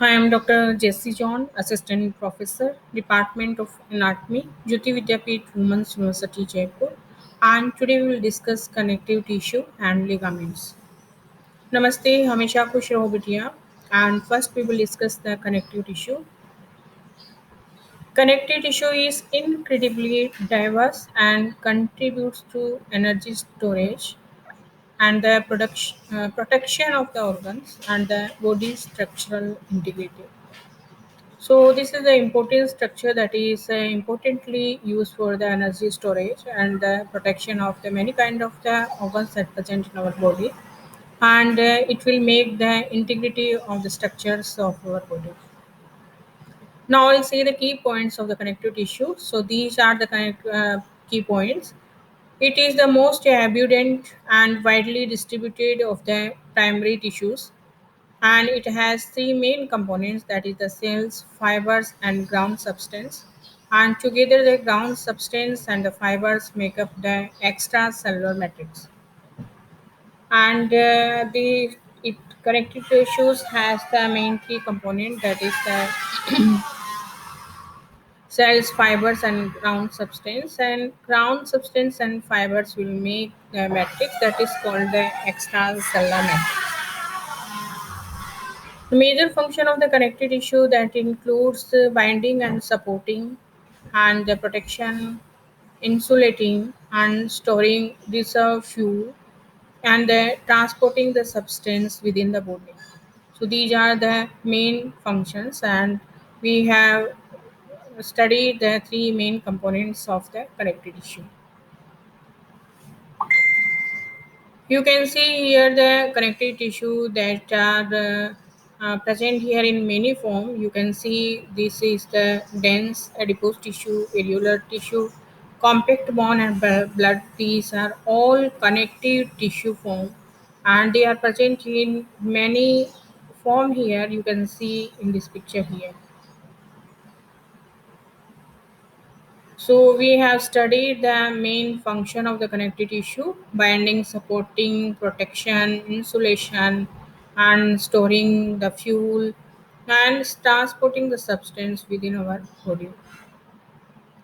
Hi, I'm Dr. Jesse John, Assistant Professor, Department of Anatomy, Jyoti Vidyapeeth Women's University, Jaipur. And today we will discuss connective tissue and ligaments. Namaste, हमेशा खुश रहो बिटिया. And first we will discuss the connective tissue. Connective tissue is incredibly diverse and contributes to energy storage and the protection of the organs and the body's structural integrity. So this is the important structure that is importantly used for the energy storage and the protection of the many kind of the organs that present in our body, and it will make the integrity of the structures of our body. Now I'll say the key points of the connective tissue. So these are the key points. It is the most abundant and widely distributed of the primary tissues, and it has three main components, that is the cells, fibers and ground substance, and together the ground substance and the fibers make up the extracellular matrix. And the it connective tissues has the main key component, that is the cells, fibers and ground substance, and ground substance and fibers will make the matrix that is called the extracellular matrix. The major function of the connective tissue that includes the binding and supporting and the protection, insulating and storing reserve fuel, and the transporting the substance within the body. So these are the main functions, and we have studied the three main components of the connective tissue. You can see here the connective tissue that are present here in many form. You can see this is the dense adipose tissue, areolar tissue, compact bone and blood. These are all connective tissue form, and they are present in many form here. You can see in this picture here. So we have studied the main function of the connective tissue: binding, supporting, protection, insulation, and storing the fuel and transporting the substance within our body.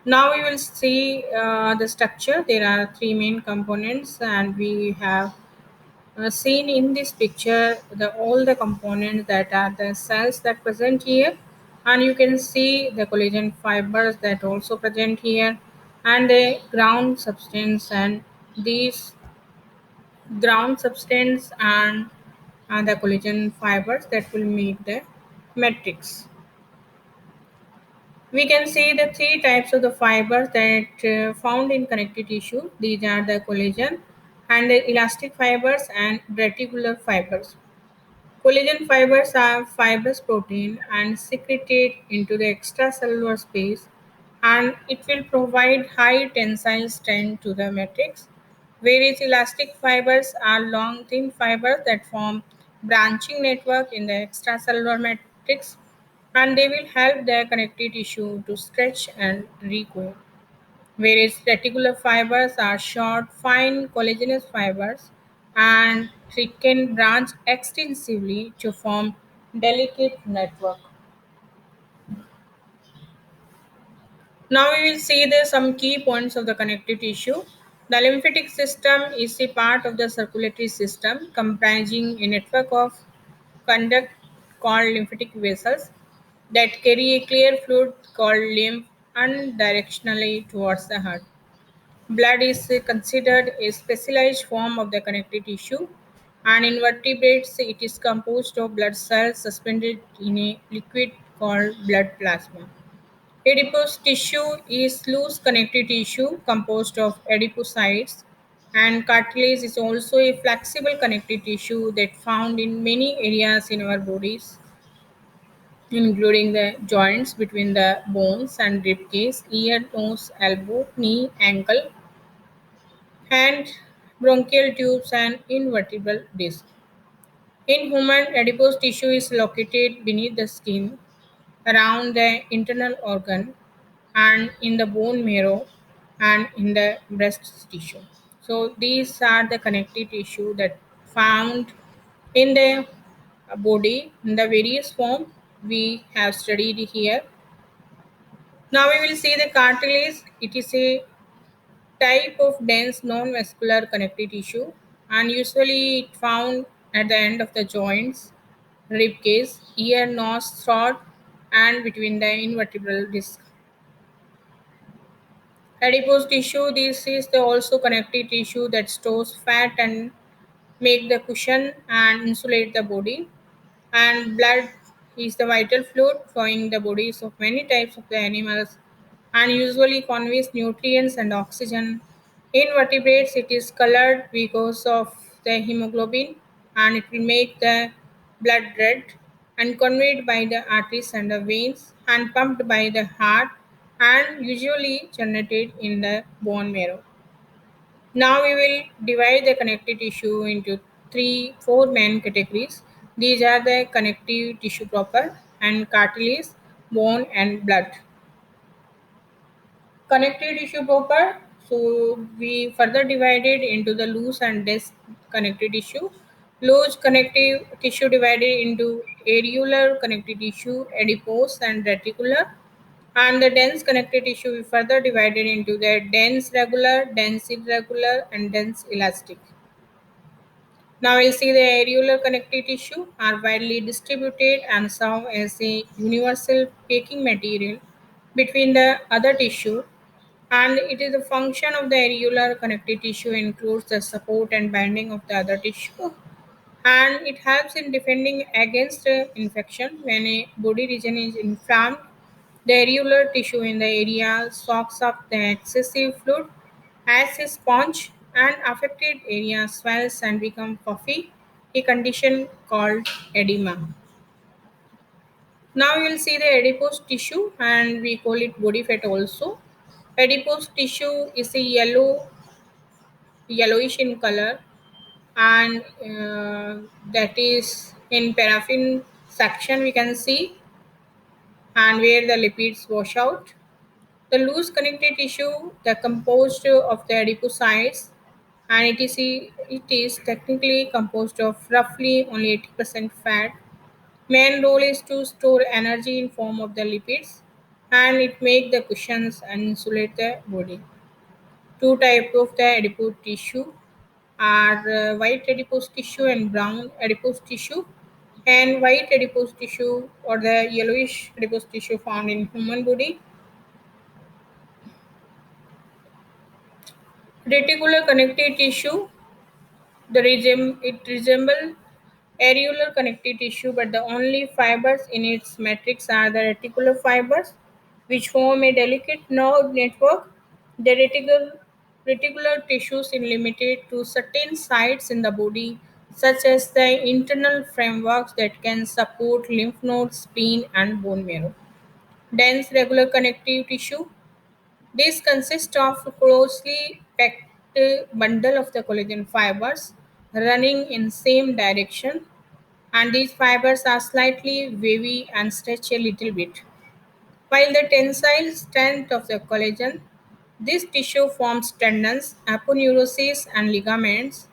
Now we will see the structure. There are three main components, and we have seen in this picture the all the components that are the cells that present here, and you can see the collagen fibers that also present here, and the ground substance, and these ground substance and the collagen fibers that will make the matrix. We can see the three types of the fibers that found in connective tissue. These are the collagen and the elastic fibers and reticular fibers. Collagen fibers are fibrous protein and secreted into the extracellular space, and it will provide high tensile strength to the matrix, whereas elastic fibers are long thin fibers that form branching network in the extracellular matrix, and they will help the connective tissue to stretch and recoil, whereas reticular fibers are short, fine collagenous fibers and they can branch extensively to form delicate network. Now we will see the some key points of the connective tissue. The lymphatic system is a part of the circulatory system comprising a network of conduct called lymphatic vessels that carry a clear fluid called lymph unidirectionally towards the heart. Blood is considered a specialized form of the connective tissue, and in vertebrates it is composed of blood cells suspended in a liquid called blood plasma. Adipose tissue is loose connective tissue composed of adipocytes, and cartilage is also a flexible connective tissue that found in many areas in our bodies, including the joints between the bones and rib cage, ear, nose, elbow, knee, ankle, hand, bronchial tubes, and invertebral disc. In human, adipose tissue is located beneath the skin, around the internal organ, and in the bone marrow, and in the breast tissue. So these are the connective tissue that found in the body in the various form. we have studied here. Now we will see the cartilage. It is a type of dense non-vascular connective tissue and usually it found at the end of the joints, rib cage, ear, nose, throat, and between the invertebral disc. Adipose tissue, this is the also connective tissue that stores fat and make the cushion and insulate the body. And blood is the vital fluid flowing the bodies of many types of the animals and usually conveys nutrients and oxygen. In vertebrates, it is colored because of the hemoglobin and it will make the blood red and conveyed by the arteries and the veins and pumped by the heart and usually generated in the bone marrow. Now we will divide the connective tissue into four main categories. These are the connective tissue proper and cartilage, bone and blood. Connective tissue proper. So we further divided into the loose and dense connective tissue. Loose connective tissue divided into areolar connective tissue, adipose and reticular. And the dense connective tissue we further divided into the dense regular, dense irregular, and dense elastic. Now we'll see the areolar connective tissue are widely distributed and serve as a universal packing material between the other tissue and it is a function of the areolar connective tissue includes the support and binding of the other tissue and it helps in defending against infection when a body region is inflamed. The areolar tissue in the area soaks up the excessive fluid as a sponge and affected area swells and become puffy, a condition called edema. Now you will see the adipose tissue and we call it body fat also. Adipose tissue is a yellowish in color and that is in paraffin section we can see and where the lipids wash out. The loose connective tissue, the composed of the adipocytes, and it is technically composed of roughly only 80% fat. Main role is to store energy in form of the lipids, and it make the cushions and insulate the body. Two types of the adipose tissue are white adipose tissue and brown adipose tissue. And white adipose tissue or the yellowish adipose tissue found in human body. Reticular connective tissue, it resembles areolar connective tissue, but the only fibers in its matrix are the reticular fibers, which form a delicate nerve network. The reticular tissues are limited to certain sites in the body, such as the internal frameworks that can support lymph nodes, spleen, and bone marrow. Dense regular connective tissue, this consists of a closely packed bundle of the collagen fibers running in same direction and these fibers are slightly wavy and stretch a little bit. While the tensile strength of the collagen, this tissue forms tendons, aponeurosis and ligaments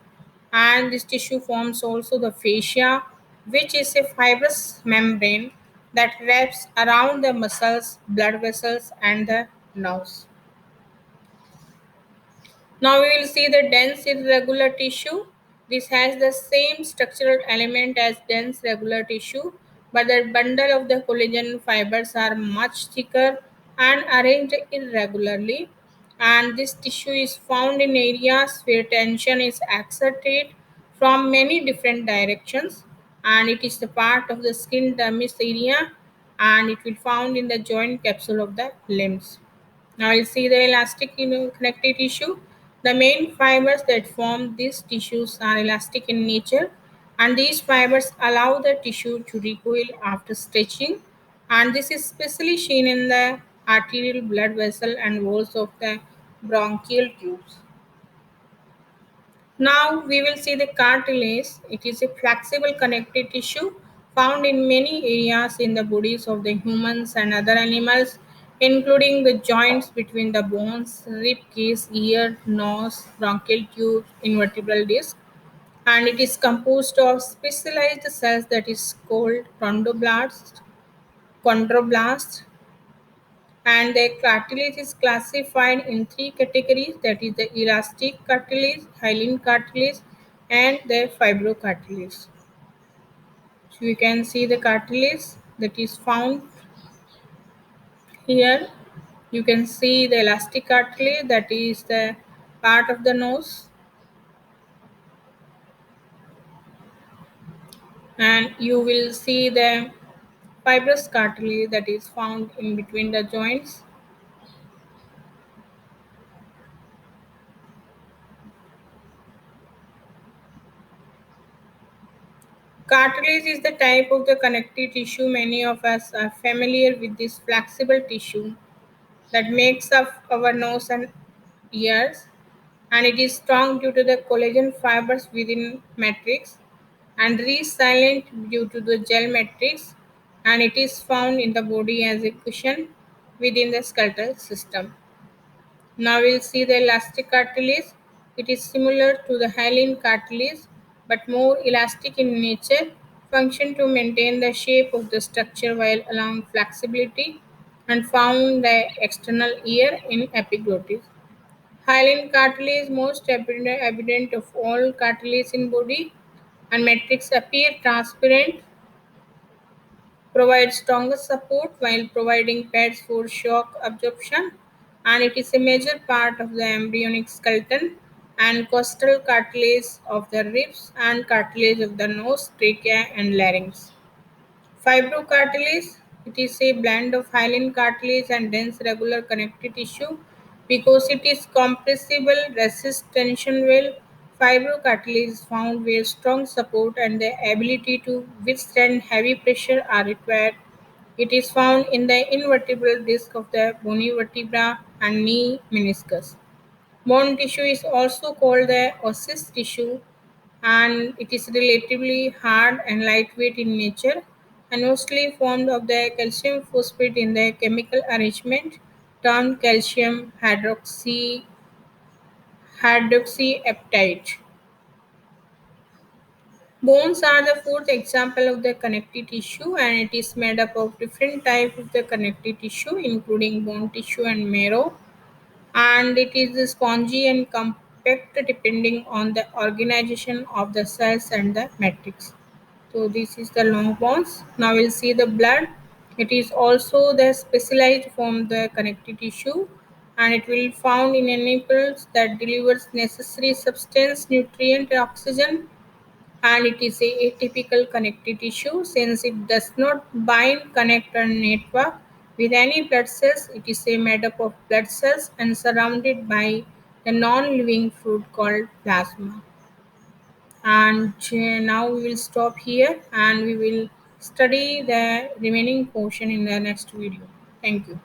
and this tissue forms also the fascia which is a fibrous membrane that wraps around the muscles, blood vessels and the nerves. Now we will see the dense irregular tissue. This has the same structural element as dense regular tissue, but the bundle of the collagen fibers are much thicker and arranged irregularly. And this tissue is found in areas where tension is exerted from many different directions, and it is the part of the skin dermis area, and it will found in the joint capsule of the limbs. Now you see the elastic connective tissue. The main fibers that form these tissues are elastic in nature, and these fibers allow the tissue to recoil after stretching. And this is especially seen in the arterial blood vessel and walls of the bronchial tubes. Now we will see the cartilage. It is a flexible connective tissue found in many areas in the bodies of the humans and other animals, including the joints between the bones, rib cage, ear, nose, bronchial tubes, invertebral disc, and it is composed of specialized cells that is called chondroblasts chondroblast, and the cartilage is classified in three categories, that is the elastic cartilage, hyaline cartilage, and the fibrocartilage. So you can see the cartilage that is found here. You can see the elastic cartilage, that is the part of the nose, and you will see the fibrous cartilage that is found in between the joints. Cartilage is the type of the connective tissue. Many of us are familiar with this flexible tissue that makes up our nose and ears, and it is strong due to the collagen fibers within matrix and resilient due to the gel matrix, and it is found in the body as a cushion within the skeletal system. Now we'll see the elastic cartilage. It is similar to the hyaline cartilage but more elastic in nature, function to maintain the shape of the structure while allowing flexibility, and found the external ear in epiglottis. Hyaline cartilage most evident of all cartilage in body, and matrix appear transparent, provides stronger support while providing pads for shock absorption, and it is a major part of the embryonic skeleton and costal cartilage of the ribs and cartilage of the nose, trachea, and larynx. Fibrocartilage, it is a blend of hyaline cartilage and dense regular connective tissue. Because it is compressible, resists tension well. Fibrocartilage is found where strong support and the ability to withstand heavy pressure are required. It is found in the invertebral disc of the bony vertebra and knee meniscus. Bone tissue is also called the osseous tissue, and it is relatively hard and lightweight in nature and mostly formed of the calcium phosphate in the chemical arrangement termed calcium hydroxyapatite. Bones are the fourth example of the connective tissue, and it is made up of different types of the connective tissue including bone tissue and marrow, and it is spongy and compact depending on the organization of the cells and the matrix. So this is the long bones. Now we'll see the blood. It is also the specialized form the connective tissue, and it will found in animals that delivers necessary substance, nutrient, and oxygen, and it is a atypical connective tissue since it does not bind, connect, or network with any blood cells. It is a made up of blood cells and surrounded by a non-living fluid called plasma. And now we will stop here and we will study the remaining portion in the next video. Thank you.